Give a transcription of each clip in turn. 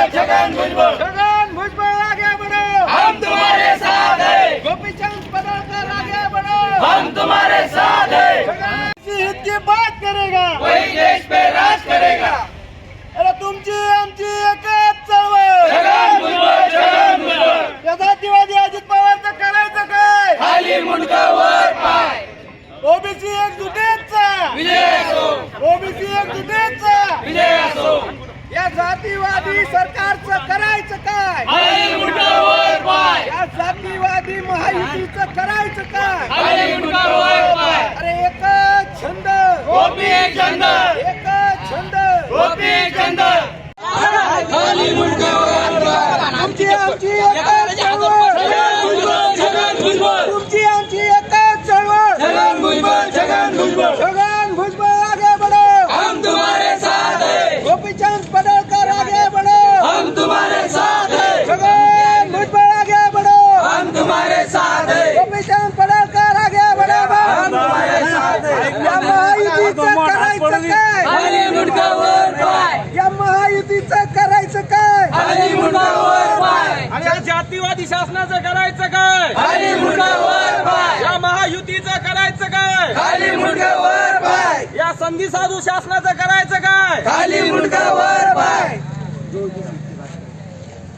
छगन भुजबळ आगे बढ़ो, हम तुम्हारे साथ हैं। गोपीचंद पडळकर आगे बढ़ो, हम तुम्हारे साथ हैं। हित की बात करेगा वही देश पे राज करेगा। अरे तुमची आमची एकच चळवळ, छगन भुजबळ। या जातीवादी अजित पवारचं करायचं काय? खाली मुंडकं वर पाय। ओबीसी एकजुटीचा विजय असो, ओबीसी एकजुटीचा विजय असो। या जातीवादी सरकारचं करायचं काय? खाली मुंडकं वर पाय। या जातीवादी महायुतीचं करायचं काय? खाली मुंडकं वर पाय। अरे एकच छंद गोपी चंद, एकच छंद गोपी चंद। खाली मुंडकं वर पाय। आमची एकच चळवळ, छगन भुजबळ। तुमची आमची एकच चळवळ, छगन भुजबळ, छगन भुजबळ। छगन भुजबळ आगे बढ़ो, हम तुम्हारे साथ हैं। गोपीचंद पडळकर आगे बढ़ो, हम तुम्हारे साथ हैं। छगन भुजबळ आगे बढ़ो, हम तुम्हारे साथ हैं। गोपीचंद पडळकर आगे बढ़ो, हम तुम्हारे साथ हैं। या महायुतीचं करायचं काय? खाली मुंडकं वर पाय। या महायुतीचं करायचं काय? खाली मुंडकं वर पाय। या जातीवादी शासनाचं करायचं काय? खाली मुंडकं वर पाय। या महायुतीचं करायचं काय? खाली मुंडकं वर पाय। या संधी साधू शासनाचं करायचं काय? खाली मुंडकं वर पाय।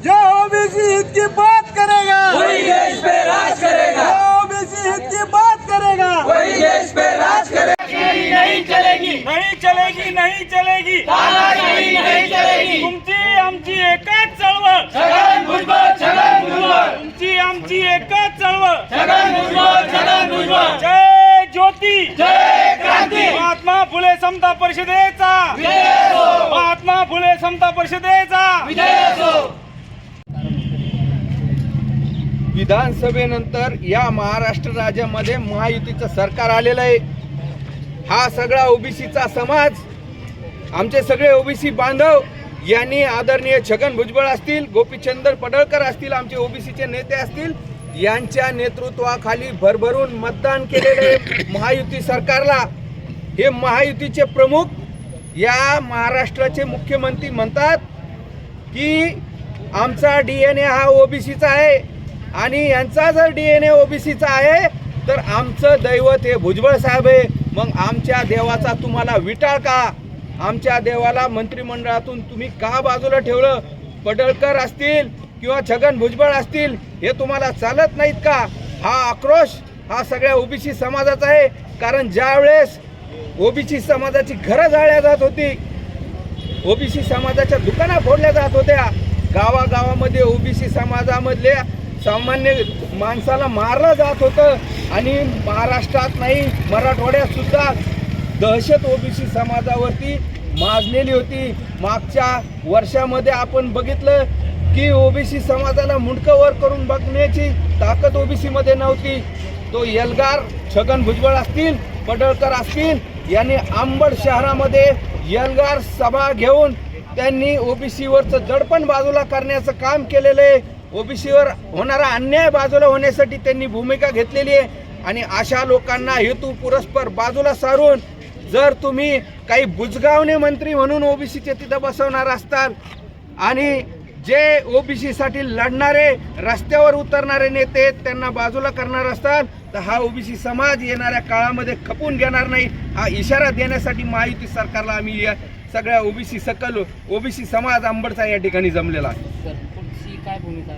जो ओबीसी हित की बात करेगा वही देश पे राज करेगा। जो ओबीसी हित की बात करेगा वही देश पे राज करेगा। नहीं चलेगी, नहीं चलेगी, नहीं चलेगी, तानाशाही नहीं चलेगी। तुमची आमची एकच चळवळ, छगन भुजबळ, छगन भुजबळ। तुमची आमची एकच चळवळ, छगन भुजबळ, छगन भुजबळ। जय ज्योती, जय क्रांती। महात्मा फुले समता परिषदेचा विजय असो, महात्मा फुले समता परिषदेचा विजय असो। विधानसभेनंतर या महाराष्ट्र राज्यामध्ये महायुतीचं सरकार आलेलं आहे। हा सगळा ओबीसीचा समाज, आमचे सगळे ओबीसी बांधव यांनी आदरणीय छगन भुजबळ असतील, गोपीचंद पडळकर असतील, आमचे ओबीसीचे नेते असतील, यांच्या नेतृत्वाखाली भरभरून मतदान केलेले महायुती सरकारला। हे महायुतीचे प्रमुख या महाराष्ट्राचे मुख्यमंत्री म्हणतात की आमचा DNA हा ओबीसीचा आहे आणि यांचा जर DNA ओबीसीचा आहे तर आमचं दैवत हे भुजबळ साहेब आहे। मग आमच्या देवाचा तुम्हाला विटाळ का? आमच्या देवाला मंत्रिमंडळातून तुम्ही का बाजूला ठेवलं? पडळकर असतील किंवा छगन भुजबळ असतील, हे तुम्हाला चालत नाहीत का? हा आक्रोश हा सगळ्या ओबीसी समाजाचा आहे। कारण ज्या वेळेस ओबीसी समाजाची घरं जाळल्या जात होती, ओबीसी समाजाच्या दुकाना फोडल्या जात होत्या, गावागावामध्ये ओबीसी समाजामधल्या सामान्य माणसाला मारलं जात होतं आणि महाराष्ट्रात नाही मराठवाड्यात सुद्धा दहशत ओबीसी समाजावरती माजलेली होती। मागच्या वर्षामध्ये आपण बघितलं की ओबीसी समाजाला मुंडकं वर करून बघण्याची ताकद ओबीसी मध्ये नव्हती। तो एल्गार छगन भुजबळ असतील, पडळकर असतील, यांनी अंबड शहरामध्ये एल्गार सभा घेऊन त्यांनी ओबीसीवरचं दडपण बाजूला करण्याचं काम केलेलं आहे। ओबीसीवर होणारा अन्याय बाजूला होण्यासाठी त्यांनी भूमिका घेतलेली आहे आणि अशा लोकांना हेतू पुरस्पर बाजूला सारून जर तुम्ही काही बुजगावणे मंत्री म्हणून ओबीसीचे तिथं बसवणार असताल आणि जे ओबीसीसाठी लढणारे रस्त्यावर उतरणारे नेते त्यांना बाजूला करणार असताल तर हा ओबीसी समाज येणाऱ्या काळामध्ये खपून घेणार नाही। हा इशारा देण्यासाठी महायुती सरकारला आम्ही सगळ्या ओबीसी सकल ओबीसी समाज अंबडचा या ठिकाणी जमलेला आहे। काय भूमिका